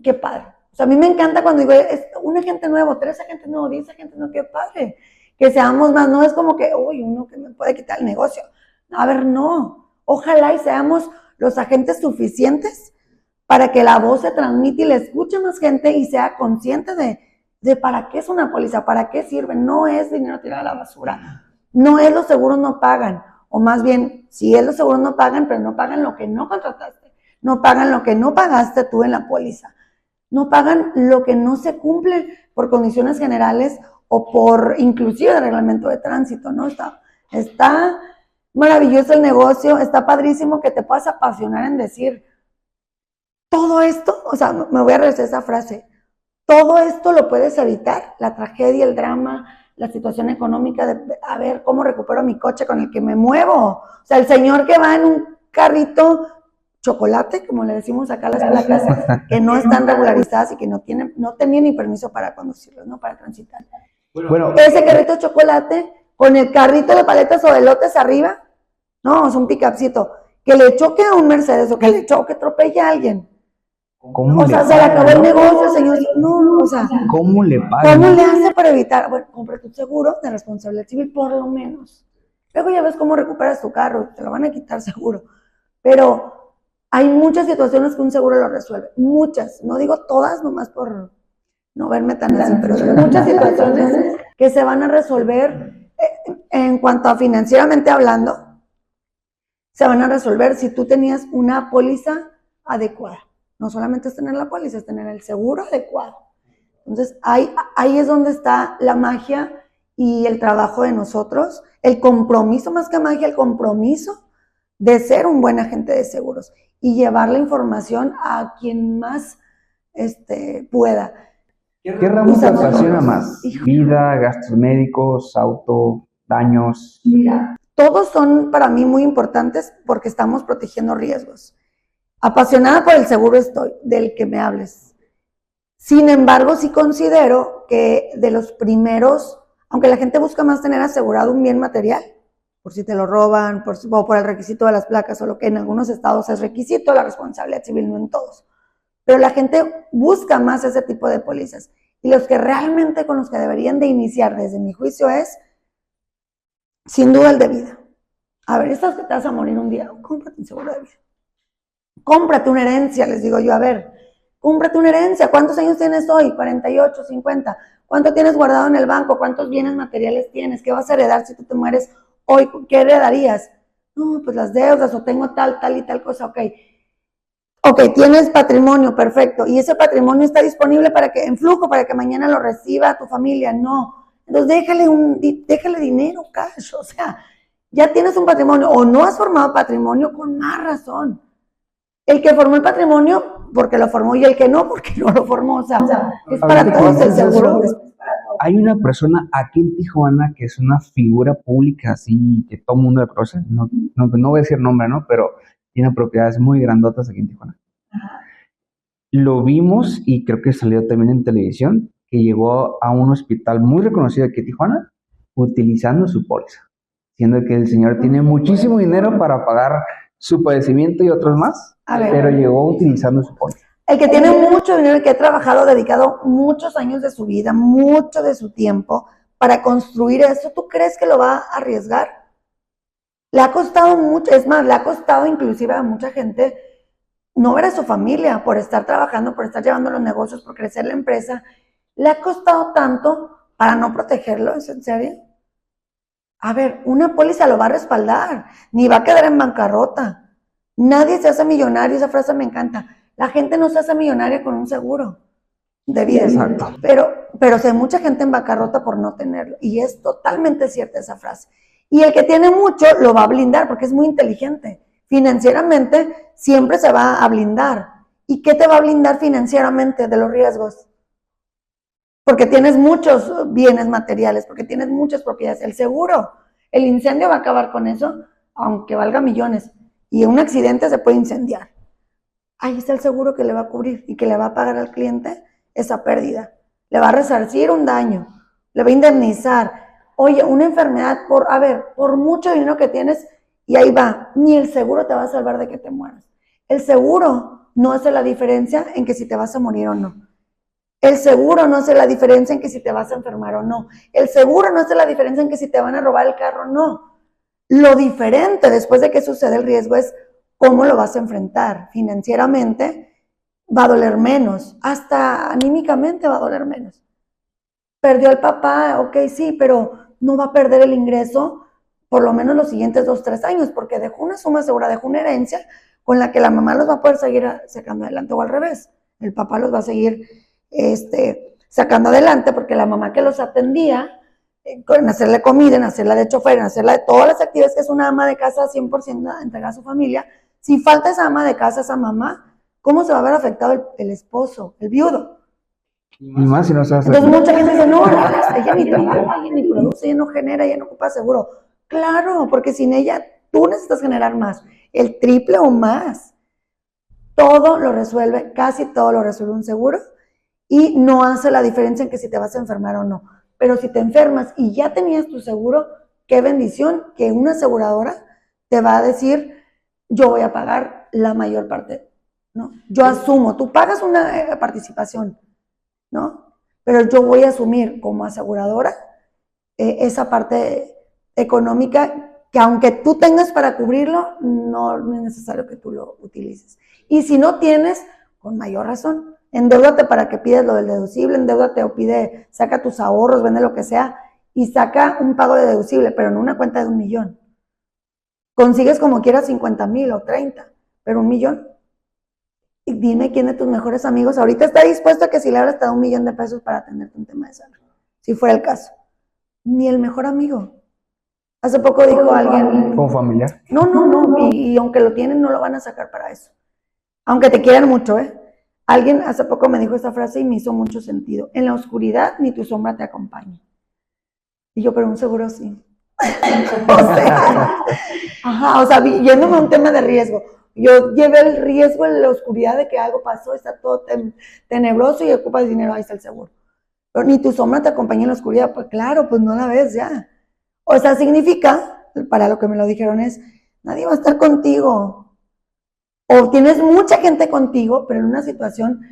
qué padre. O sea, a mí me encanta cuando digo, es un agente nuevo, 3 agentes nuevos, 10 agentes nuevos, qué padre. Que seamos más, no es como que, uy, uno que me puede quitar el negocio. A ver, no. Ojalá y seamos los agentes suficientes para que la voz se transmita y le escuche más gente y sea consciente de para qué es una póliza, para qué sirve. No es dinero tirado a la basura, no es los seguros no pagan, o más bien, sí es los seguros no pagan, pero no pagan lo que no contrataste, no pagan lo que no pagaste tú en la póliza, no pagan lo que no se cumple por condiciones generales o por inclusive el reglamento de tránsito, ¿no? Está maravilloso el negocio, está padrísimo que te puedas apasionar en decir todo esto, o sea, me voy a regresar a esa frase, todo esto lo puedes evitar, la tragedia, el drama, la situación económica de a ver cómo recupero mi coche con el que me muevo. O sea, el señor que va en un carrito chocolate, como le decimos acá a las placas, que no están regularizadas y que no tenía ni permiso para conducirlos, ¿no? Para transitar. Bueno, ese carrito de chocolate con el carrito de paletas o de elotes arriba, no, es un pick-upcito, que le choque a un Mercedes o que le choque, atropelle a alguien. ¿Cómo o sea, le se le pagan, acabó el no? negocio, señor. No, o sea, ¿Cómo le pagan? ¿cómo le hace para evitar? Bueno, compra tu seguro de responsabilidad civil, por lo menos. Luego ya ves cómo recuperas tu carro, te lo van a quitar seguro. Pero hay muchas situaciones que un seguro lo resuelve. Muchas, no digo todas, nomás por no verme tan así, pero hay muchas situaciones que se van a resolver en cuanto a financieramente hablando, se van a resolver si tú tenías una póliza adecuada. No solamente es tener la póliza, es tener el seguro adecuado. Entonces, ahí es donde está la magia y el trabajo de nosotros, el compromiso, más que magia, el compromiso de ser un buen agente de seguros y llevar la información a quien más pueda. ¿Qué ramo te apasiona más? ¿Vida, gastos médicos, auto, daños? Mira, todos son para mí muy importantes porque estamos protegiendo riesgos. Apasionada por el seguro estoy, del que me hables. Sin embargo, sí considero que de los primeros, aunque la gente busca más tener asegurado un bien material, por si te lo roban, o por el requisito de las placas, o lo que en algunos estados es requisito, la responsabilidad civil, no en todos. Pero la gente busca más ese tipo de pólizas. Y los que realmente con los que deberían de iniciar, desde mi juicio, es, sin duda, el de vida. A ver, estás que te vas a morir un día, cómprate un seguro de vida. Cómprate una herencia, les digo yo, a ver, cómprate una herencia. ¿Cuántos años tienes hoy? 48, 50. ¿Cuánto tienes guardado en el banco? ¿Cuántos bienes materiales tienes? ¿Qué vas a heredar si tú te mueres hoy? ¿Qué heredarías? No, pues las deudas, o tengo tal y tal cosa, ok. Ok, tienes patrimonio, perfecto. ¿Y ese patrimonio está disponible para que, en flujo, para que mañana lo reciba tu familia? No. Entonces déjale dinero, cash, o sea, ya tienes un patrimonio, o no has formado patrimonio, con más razón. El que formó el patrimonio, porque lo formó, y el que no, porque no lo formó. O sea, es para todos el seguro. Hay una persona aquí en Tijuana que es una figura pública, así, que todo el mundo le conoce. No voy a decir nombre, ¿no? Pero tiene propiedades muy grandotas aquí en Tijuana. Lo vimos, y creo que salió también en televisión, que llegó a un hospital muy reconocido aquí en Tijuana, utilizando su póliza. Siendo que el señor tiene muchísimo dinero para pagar su padecimiento y otros más, pero llegó utilizando su póliza. El que tiene mucho dinero y que ha trabajado, dedicado muchos años de su vida, mucho de su tiempo para construir eso, ¿tú crees que lo va a arriesgar? Le ha costado mucho, es más, le ha costado inclusive a mucha gente no ver a su familia por estar trabajando, por estar llevando los negocios, por crecer la empresa. Le ha costado tanto para no protegerlo, ¿es en serio? A ver, una póliza lo va a respaldar, ni va a quedar en bancarrota. Nadie se hace millonario, esa frase me encanta. La gente no se hace millonaria con un seguro de vida. Exacto. Pero se hay mucha gente en bancarrota por no tenerlo. Y es totalmente cierta esa frase. Y el que tiene mucho lo va a blindar porque es muy inteligente. Financieramente siempre se va a blindar. ¿Y qué te va a blindar financieramente de los riesgos? Porque tienes muchos bienes materiales, porque tienes muchas propiedades. El seguro, el incendio va a acabar con eso, aunque valga millones. Y un accidente se puede incendiar. Ahí está el seguro que le va a cubrir y que le va a pagar al cliente esa pérdida. Le va a resarcir un daño, le va a indemnizar. Oye, una enfermedad, por mucho dinero que tienes, y ahí va, ni el seguro te va a salvar de que te mueras. El seguro no hace la diferencia en que si te vas a morir o no. El seguro no hace la diferencia en que si te vas a enfermar o no. El seguro no hace la diferencia en que si te van a robar el carro o no. Lo diferente después de que sucede el riesgo es ¿cómo lo vas a enfrentar? Financieramente va a doler menos, hasta anímicamente va a doler menos. Perdió al papá, ok, sí, pero no va a perder el ingreso por lo menos los siguientes 2, 3 años, porque dejó una suma segura, dejó una herencia con la que la mamá los va a poder seguir sacando adelante, o al revés, el papá los va a seguir sacando adelante, porque la mamá que los atendía, en hacerle comida, en hacerla de chofer, en hacerla de todas las actividades que es una ama de casa 100% entregada a su familia, si falta esa ama de casa, esa mamá, ¿cómo se va a ver afectado el esposo, el viudo? Y más si no se hace. Entonces mucha gente dice, no, ella ni trabaja, ella ni produce, ella no genera, ella no ocupa seguro. Claro, porque sin ella tú necesitas generar más, el triple o más. Todo lo resuelve, casi todo lo resuelve un seguro y no hace la diferencia en que si te vas a enfermar o no. Pero si te enfermas y ya tenías tu seguro, qué bendición que una aseguradora te va a decir, yo voy a pagar la mayor parte, ¿no? Yo asumo, tú pagas una participación, ¿no? Pero yo voy a asumir como aseguradora esa parte económica que aunque tú tengas para cubrirlo, no es necesario que tú lo utilices. Y si no tienes, con mayor razón, endeúdate para que pides lo del deducible, endeúdate o pide, saca tus ahorros, vende lo que sea y saca un pago de deducible, pero en una cuenta de 1 millón. Consigues como quieras 50,000 o 30, pero 1 millón. Y dime quién de tus mejores amigos ahorita está dispuesto a que si le abras te da 1 millón de pesos para atenderte un tema de salud, si fuera el caso. Ni el mejor amigo. Hace poco dijo alguien... ¿Como familiar? No, y aunque lo tienen no lo van a sacar para eso. Aunque te quieran mucho, ¿eh? Alguien hace poco me dijo esta frase y me hizo mucho sentido. En la oscuridad ni tu sombra te acompaña. Y yo, pero un seguro sí. O sea, yéndome a un tema de riesgo. Yo llevé el riesgo en la oscuridad de que algo pasó, está todo tenebroso y ocupas dinero, ahí está el seguro. Pero ni tu sombra te acompaña en la oscuridad, pues claro, pues no la ves ya. O sea, significa, para lo que me lo dijeron es, nadie va a estar contigo. O tienes mucha gente contigo, pero en una situación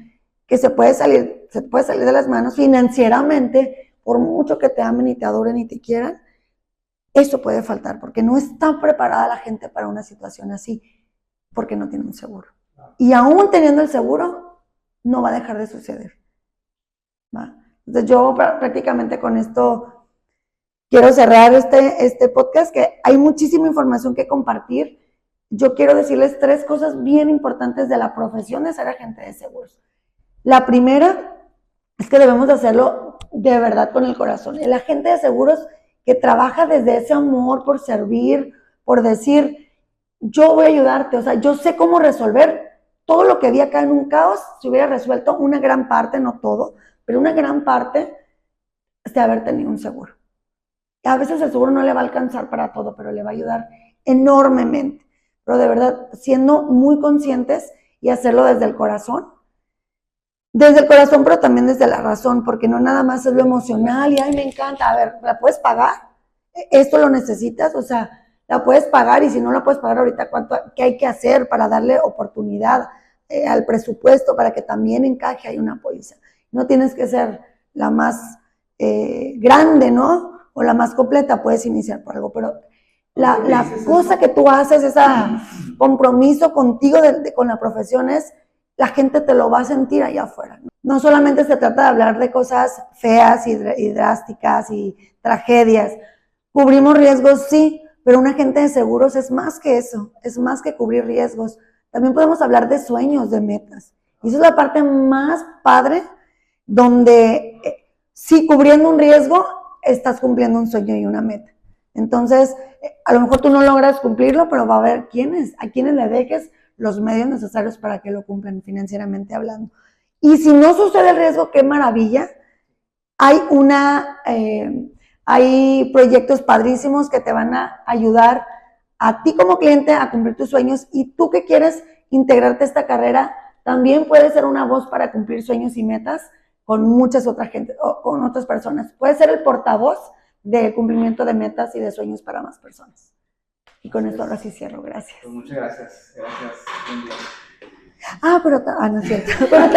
que se puede salir de las manos financieramente, por mucho que te amen y te adoren y te quieran, eso puede faltar, porque no está preparada la gente para una situación así, porque no tiene un seguro. Y aún teniendo el seguro, no va a dejar de suceder. ¿Va? Entonces yo prácticamente con esto quiero cerrar este podcast, que hay muchísima información que compartir. Yo quiero decirles 3 cosas bien importantes de la profesión de ser agente de seguros. La primera es que debemos hacerlo de verdad con el corazón. El agente de seguros que trabaja desde ese amor por servir, por decir, yo voy a ayudarte, o sea, yo sé cómo resolver todo lo que había acá en un caos, se hubiera resuelto una gran parte, no todo, pero una gran parte de haber tenido un seguro. A veces el seguro no le va a alcanzar para todo, pero le va a ayudar enormemente. Pero de verdad, siendo muy conscientes y hacerlo desde el corazón, pero también desde la razón, porque no nada más es lo emocional y ay, me encanta, a ver, ¿la puedes pagar? ¿Esto lo necesitas? O sea, la puedes pagar y si no la puedes pagar ahorita, ¿qué hay que hacer para darle oportunidad al presupuesto para que también encaje ahí una póliza? No tienes que ser la más grande, ¿no? O la más completa, puedes iniciar por algo, pero la cosa que tú haces, ese compromiso contigo, con la profesión es, la gente te lo va a sentir allá afuera. No solamente se trata de hablar de cosas feas y drásticas y tragedias. Cubrimos riesgos, sí, pero un agente de seguros es más que eso, es más que cubrir riesgos. También podemos hablar de sueños, de metas. Y esa es la parte más padre, donde sí, cubriendo un riesgo, estás cumpliendo un sueño y una meta. Entonces, a lo mejor tú no logras cumplirlo, pero va a haber a quienes le dejes los medios necesarios para que lo cumplan financieramente hablando. Y si no sucede el riesgo, qué maravilla. Hay proyectos padrísimos que te van a ayudar a ti como cliente a cumplir tus sueños, y tú que quieres integrarte a esta carrera, también puedes ser una voz para cumplir sueños y metas con muchas otras gente, o con otras personas. Puedes ser el portavoz del cumplimiento de metas y de sueños para más personas. Y con esto ahora sí cierro. Gracias. Pues muchas gracias. Gracias. Pero no es cierto.